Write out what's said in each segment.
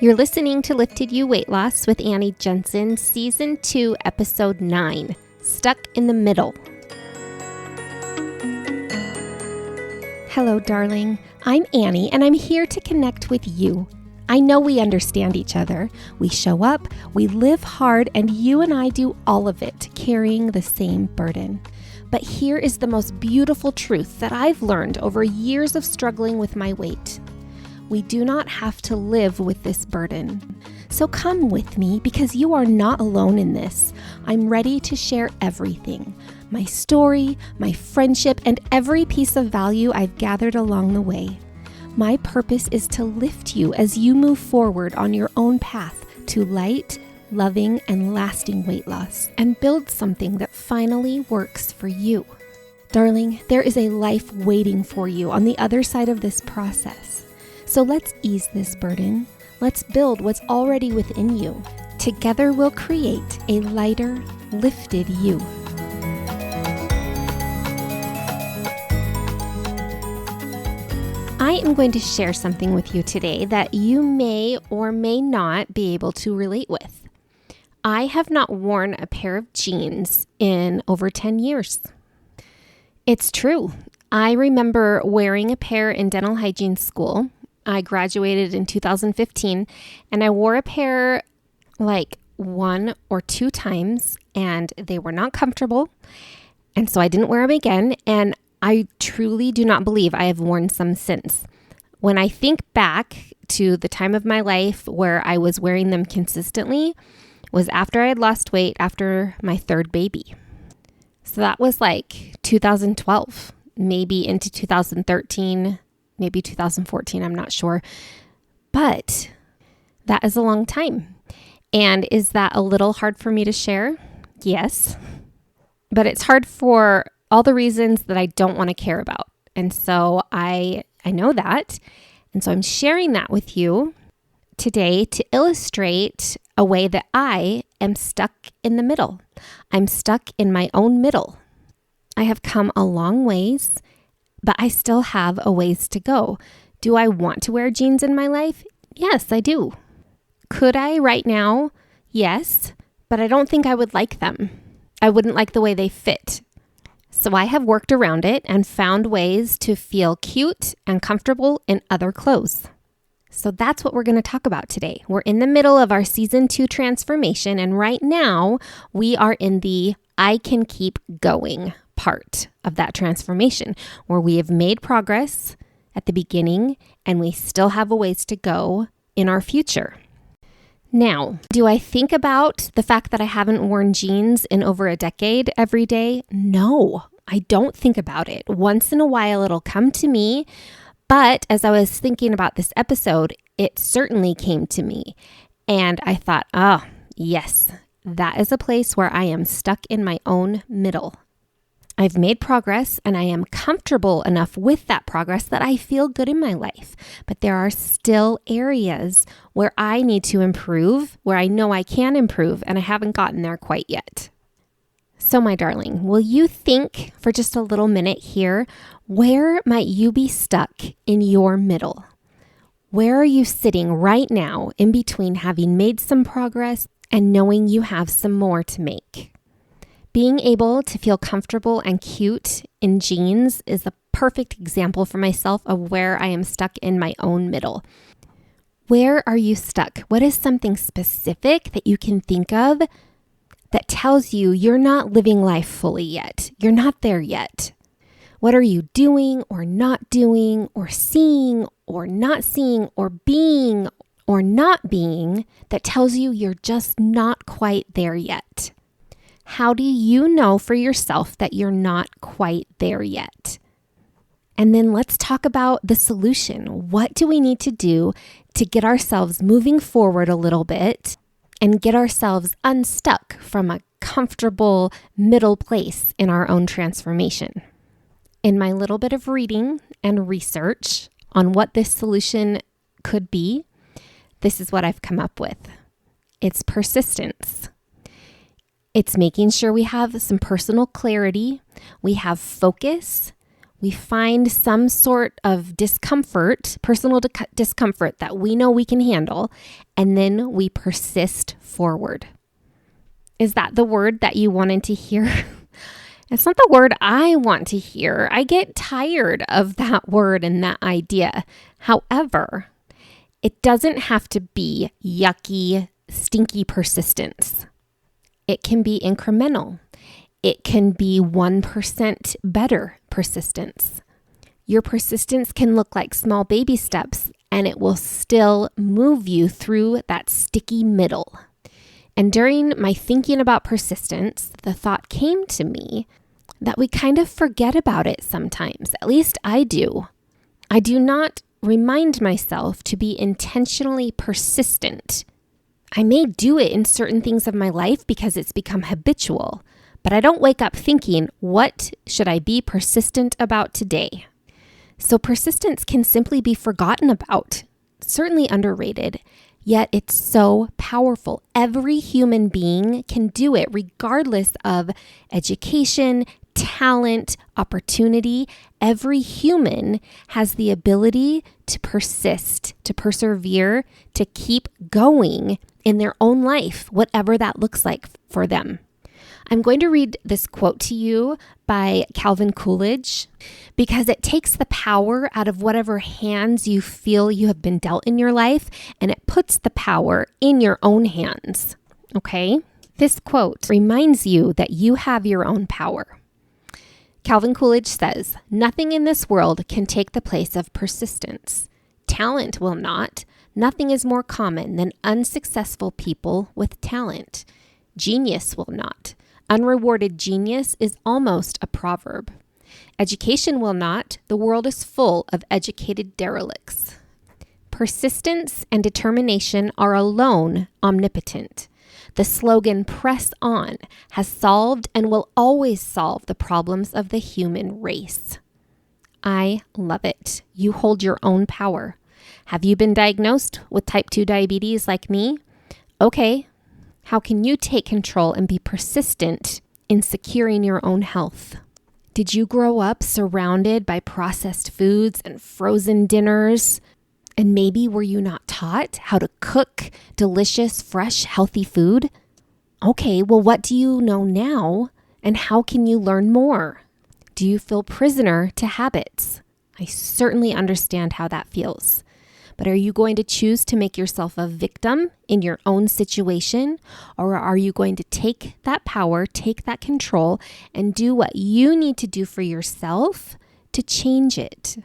You're listening to Lifted You Weight Loss with Annie Jensen, Season 2, Episode 9, Stuck in the Middle. Hello, darling. I'm Annie, and I'm here to connect with you. I know we understand each other. We show up, we live hard, and you and I do all of it, carrying the same burden. But here is the most beautiful truth that I've learned over years of struggling with my weight. We do not have to live with this burden. So come with me because you are not alone in this. I'm ready to share everything. My story, my friendship, and every piece of value I've gathered along the way. My purpose is to lift you as you move forward on your own path to light, loving, and lasting weight loss and build something that finally works for you. Darling, there is a life waiting for you on the other side of this process. So let's ease this burden. Let's build what's already within you. Together we'll create a lighter, lifted you. I am going to share something with you today that you may or may not be able to relate with. I have not worn a pair of jeans in over 10 years. It's true. I remember wearing a pair in dental hygiene school. I graduated in 2015 and I wore a pair like 1 or 2 times and they were not comfortable. And so I didn't wear them again. And I truly do not believe I have worn some since. When I think back to the time of my life where I was wearing them consistently was after I had lost weight after my 3rd baby. So that was like 2012, maybe into 2013. Maybe 2014, I'm not sure. But that is a long time. And is that a little hard for me to share? Yes. But it's hard for all the reasons that I don't want to care about. And so I know that. And so I'm sharing that with you today to illustrate a way that I am stuck in the middle. I'm stuck in my own middle. I have come a long ways, but I still have a ways to go. Do I want to wear jeans in my life? Yes, I do. Could I right now? Yes, but I don't think I would like them. I wouldn't like the way they fit. So I have worked around it and found ways to feel cute and comfortable in other clothes. So that's what we're going to talk about today. We're in the middle of our Season 2 transformation, and right now we are in the I can keep going part of that transformation where we have made progress at the beginning and we still have a ways to go in our future. Now, do I think about the fact that I haven't worn jeans in over a decade every day? No, I don't think about it. Once in a while it'll come to me, but as I was thinking about this episode, it certainly came to me and I thought, yes, that is a place where I am stuck in my own middle. I've made progress and I am comfortable enough with that progress that I feel good in my life. But there are still areas where I need to improve, where I know I can improve, and I haven't gotten there quite yet. So my darling, will you think for just a little minute here, where might you be stuck in your middle? Where are you sitting right now in between having made some progress and knowing you have some more to make? Being able to feel comfortable and cute in jeans is a perfect example for myself of where I am stuck in my own middle. Where are you stuck? What is something specific that you can think of that tells you you're not living life fully yet? You're not there yet. What are you doing or not doing or seeing or not seeing or being or not being that tells you you're just not quite there yet? How do you know for yourself that you're not quite there yet? And then let's talk about the solution. What do we need to do to get ourselves moving forward a little bit and get ourselves unstuck from a comfortable middle place in our own transformation? In my little bit of reading and research on what this solution could be, this is what I've come up with. It's persistence. It's making sure we have some personal clarity, we have focus, We find some sort of discomfort, personal discomfort that we know we can handle, and then we persist forward. Is that the word that you wanted to hear? It's not the word I want to hear. I get tired of that word and that idea. However, it doesn't have to be yucky, stinky persistence. It can be incremental. It can be 1% better persistence. Your persistence can look like small baby steps, and it will still move you through that sticky middle. And during my thinking about persistence, the thought came to me that we kind of forget about it sometimes. At least I do. I do not remind myself to be intentionally persistent. I may do it in certain things of my life because it's become habitual, but I don't wake up thinking, what should I be persistent about today? So persistence can simply be forgotten about, certainly underrated, yet it's so powerful. Every human being can do it regardless of education, talent, opportunity. Every human has the ability to persist, to persevere, to keep going in their own life, whatever that looks like for them. I'm going to read this quote to you by Calvin Coolidge because it takes the power out of whatever hands you feel you have been dealt in your life, and it puts the power in your own hands. Okay? This quote reminds you that you have your own power. Calvin Coolidge says, "Nothing in this world can take the place of persistence. Talent will not. Nothing is more common than unsuccessful people with talent. Genius will not. Unrewarded genius is almost a proverb. Education will not. The world is full of educated derelicts. Persistence and determination are alone omnipotent. The slogan, 'Press on,' has solved and will always solve the problems of the human race." I love it. You hold your own power. Have you been diagnosed with type 2 diabetes like me? Okay. How can you take control and be persistent in securing your own health? Did you grow up surrounded by processed foods and frozen dinners? And maybe were you not taught how to cook delicious, fresh, healthy food? Okay, well, what do you know now? And how can you learn more? Do you feel prisoner to habits? I certainly understand how that feels. But are you going to choose to make yourself a victim in your own situation? Or are you going to take that power, take that control, and do what you need to do for yourself to change it?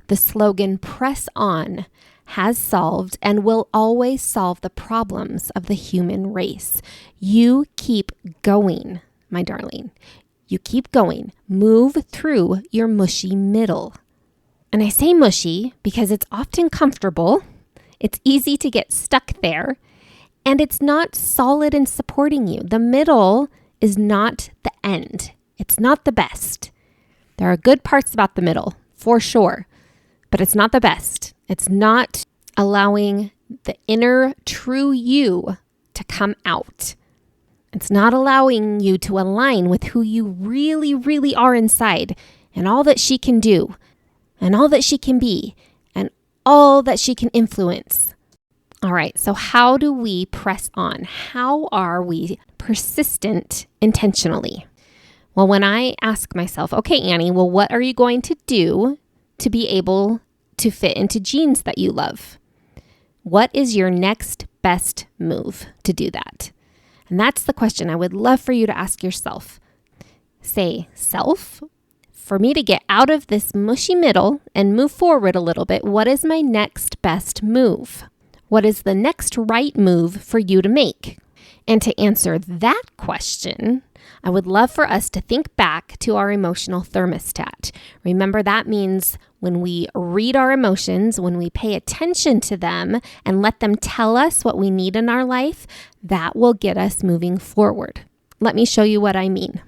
The slogan, "Press on," has solved and will always solve the problems of the human race. You keep going, my darling. You keep going. Move through your mushy middle. And I say mushy because it's often comfortable, it's easy to get stuck there, and it's not solid in supporting you. The middle is not the end. It's not the best. There are good parts about the middle, for sure, but it's not the best. It's not allowing the inner true you to come out. It's not allowing you to align with who you really, really are inside and all that she can do, and all that she can be, and all that she can influence. All right, so how do we press on? How are we persistent intentionally? Well, when I ask myself, okay, Annie, well, what are you going to do to be able to fit into jeans that you love? What is your next best move to do that? And that's the question I would love for you to ask yourself. Say, self, for me to get out of this mushy middle and move forward a little bit, what is my next best move? What is the next right move for you to make? And to answer that question, I would love for us to think back to our emotional thermostat. Remember, that means when we read our emotions, when we pay attention to them and let them tell us what we need in our life, that will get us moving forward. Let me show you what I mean.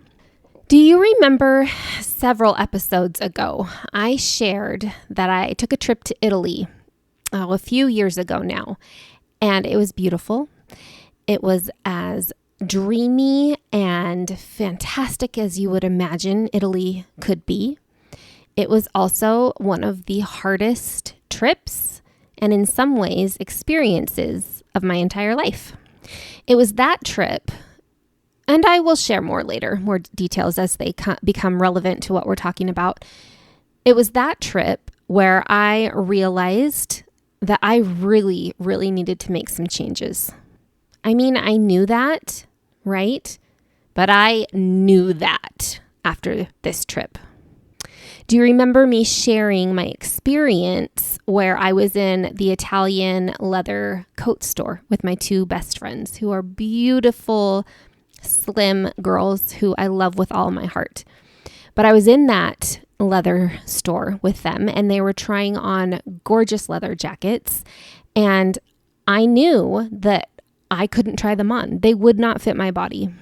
Do you remember several episodes ago, I shared that I took a trip to Italy a few years ago now, and it was beautiful. It was as dreamy and fantastic as you would imagine Italy could be. It was also one of the hardest trips and in some ways experiences of my entire life. It was that trip, and I will share more later, more details as they become relevant to what we're talking about. It was that trip where I realized that I really, really needed to make some changes. I mean, I knew that, right? But I knew that after this trip. Do you remember me sharing my experience where I was in the Italian leather coat store with my two best friends who are beautiful, slim girls who I love with all my heart? But I was in that leather store with them and they were trying on gorgeous leather jackets. And I knew that I couldn't try them on. They would not fit my body.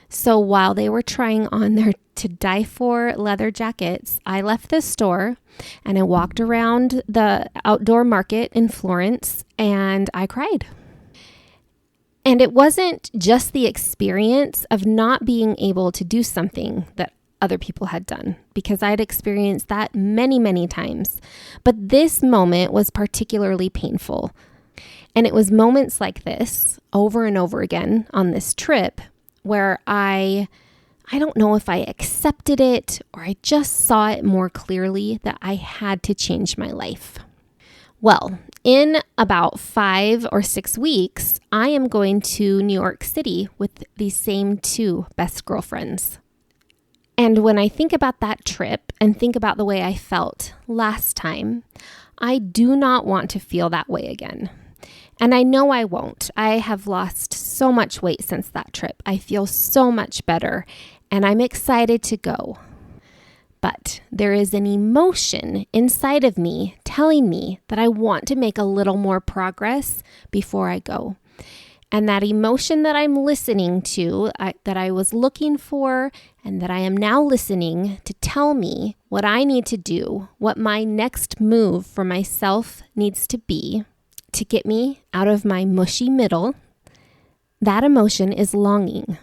So while they were trying on their to die for leather jackets, I left the store and I walked around the outdoor market in Florence and I cried. And it wasn't just the experience of not being able to do something that other people had done, because I had experienced that many, many times. But this moment was particularly painful. And it was moments like this over and over again on this trip where I don't know if I accepted it or I just saw it more clearly that I had to change my life. Well, in about 5 or 6 weeks, I am going to New York City with these same two best girlfriends. And when I think about that trip and think about the way I felt last time, I do not want to feel that way again. And I know I won't. I have lost so much weight since that trip. I feel so much better and I'm excited to go. But there is an emotion inside of me telling me that I want to make a little more progress before I go. And that emotion that I'm listening to, that I was looking for, and that I am now listening to tell me what I need to do, what my next move for myself needs to be to get me out of my mushy middle, that emotion is longing.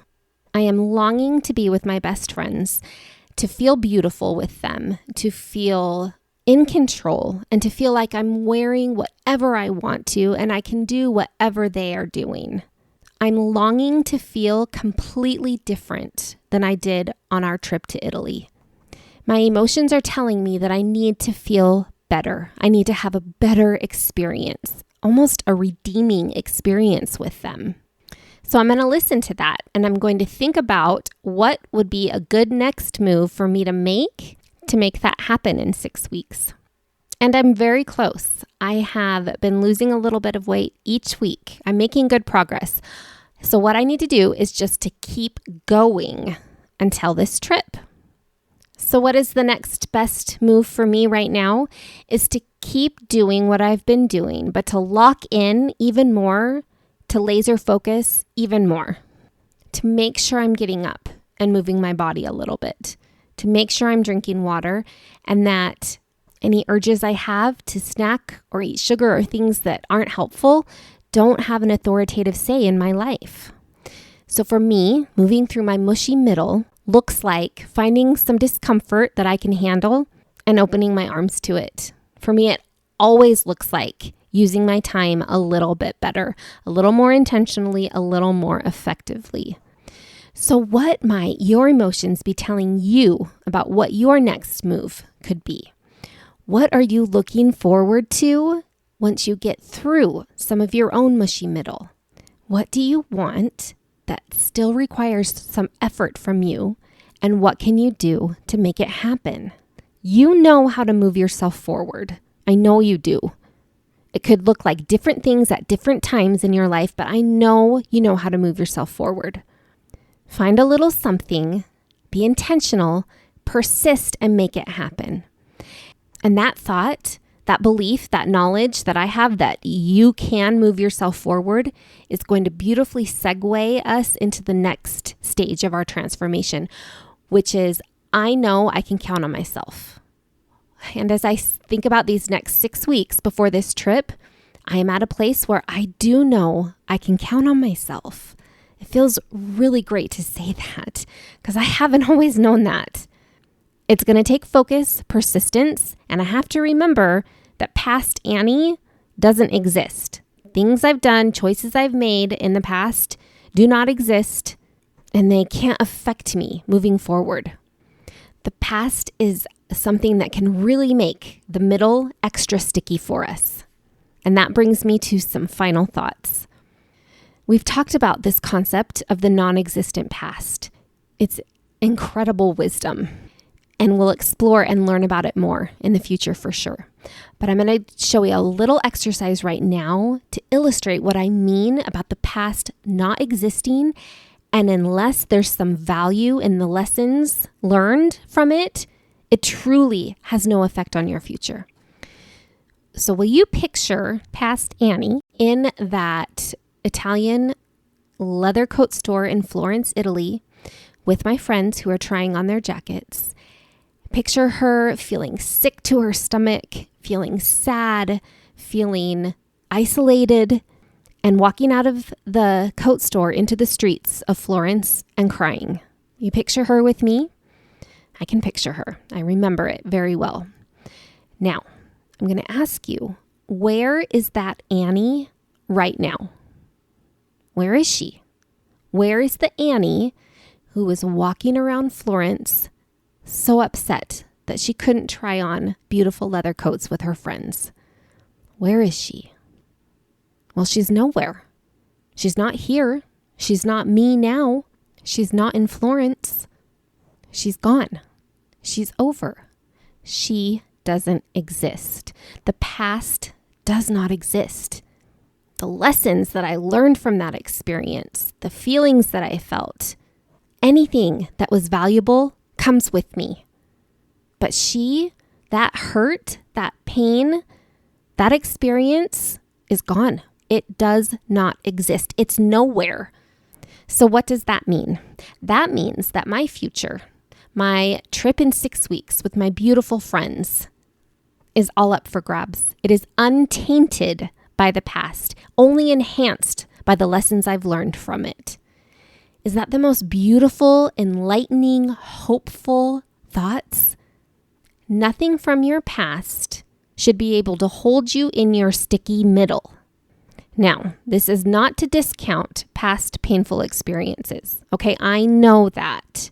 I am longing to be with my best friends, to feel beautiful with them, to feel in control, and to feel like I'm wearing whatever I want to and I can do whatever they are doing. I'm longing to feel completely different than I did on our trip to Italy. My emotions are telling me that I need to feel better. I need to have a better experience, almost a redeeming experience with them. So I'm going to listen to that and I'm going to think about what would be a good next move for me to make that happen in 6 weeks. And I'm very close. I have been losing a little bit of weight each week. I'm making good progress. So what I need to do is just to keep going until this trip. So what is the next best move for me right now is to keep doing what I've been doing, but to lock in even more, to laser focus even more, to make sure I'm getting up and moving my body a little bit, to make sure I'm drinking water, and that any urges I have to snack or eat sugar or things that aren't helpful don't have an authoritative say in my life. So for me, moving through my mushy middle looks like finding some discomfort that I can handle and opening my arms to it. For me, it always looks like using my time a little bit better, a little more intentionally, a little more effectively. So what might your emotions be telling you about what your next move could be? What are you looking forward to once you get through some of your own mushy middle? What do you want that still requires some effort from you? And what can you do to make it happen? You know how to move yourself forward. I know you do. It could look like different things at different times in your life, but I know you know how to move yourself forward. Find a little something, be intentional, persist, and make it happen. And that thought, that belief, that knowledge that I have that you can move yourself forward is going to beautifully segue us into the next stage of our transformation, which is I know I can count on myself. And as I think about these next 6 weeks before this trip, I am at a place where I do know I can count on myself. It feels really great to say that because I haven't always known that. It's going to take focus, persistence, and I have to remember that past Annie doesn't exist. Things I've done, choices I've made in the past do not exist, and they can't affect me moving forward. The past is something that can really make the middle extra sticky for us. And that brings me to some final thoughts. We've talked about this concept of the non-existent past. It's incredible wisdom, and we'll explore and learn about it more in the future for sure. But I'm going to show you a little exercise right now to illustrate what I mean about the past not existing. And unless there's some value in the lessons learned from it, it truly has no effect on your future. So will you picture past Annie in that Italian leather coat store in Florence, Italy, with my friends who are trying on their jackets? Picture her feeling sick to her stomach, feeling sad, feeling isolated, and walking out of the coat store into the streets of Florence and crying. You picture her with me? I can picture her. I remember it very well. Now, I'm going to ask you, where is that Annie right now? Where is she? Where is the Annie who was walking around Florence so upset that she couldn't try on beautiful leather coats with her friends? Where is she? Well, she's nowhere. She's not here. She's not me now. She's not in Florence. She's gone. She's over. She doesn't exist. The past does not exist. The lessons that I learned from that experience, the feelings that I felt, anything that was valuable comes with me. But that hurt, that pain, that experience is gone. It does not exist. It's nowhere. So what does that mean? That means that my future, my trip in 6 weeks with my beautiful friends, is all up for grabs. It is untainted by the past, only enhanced by the lessons I've learned from it. Is that the most beautiful, enlightening, hopeful thoughts? Nothing from your past should be able to hold you in your sticky middle. Now, this is not to discount past painful experiences. Okay, I know that.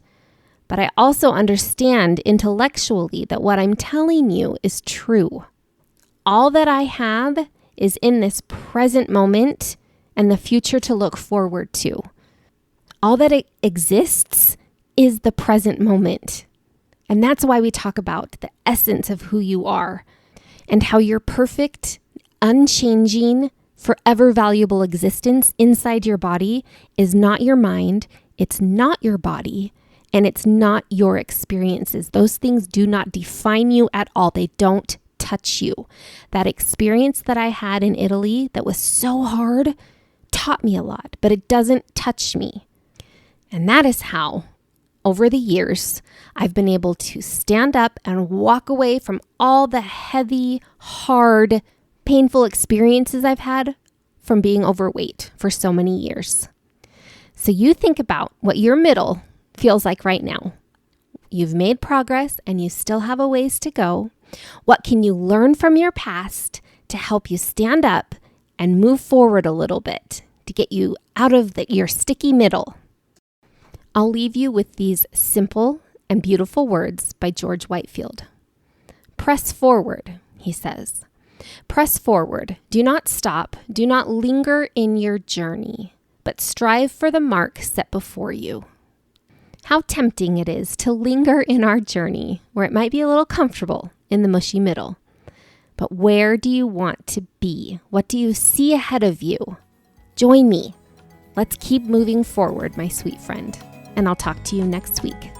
But I also understand intellectually that what I'm telling you is true. All that I have is in this present moment and the future to look forward to. All that exists is the present moment. And that's why we talk about the essence of who you are and how your perfect, unchanging, forever valuable existence inside your body is not your mind, it's not your body, and it's not your experiences. Those things do not define you at all. They don't touch you. That experience that I had in Italy that was so hard taught me a lot, but it doesn't touch me. And that is how, over the years, I've been able to stand up and walk away from all the heavy, hard, painful experiences I've had from being overweight for so many years. So you think about what your middle feels like right now. You've made progress and you still have a ways to go. What can you learn from your past to help you stand up and move forward a little bit to get you out of your sticky middle? I'll leave you with these simple and beautiful words by George Whitefield. Press forward, he says. Press forward. Do not stop. Do not linger in your journey, but strive for the mark set before you. How tempting it is to linger in our journey where it might be a little comfortable in the mushy middle. But where do you want to be? What do you see ahead of you? Join me. Let's keep moving forward, my sweet friend, and I'll talk to you next week.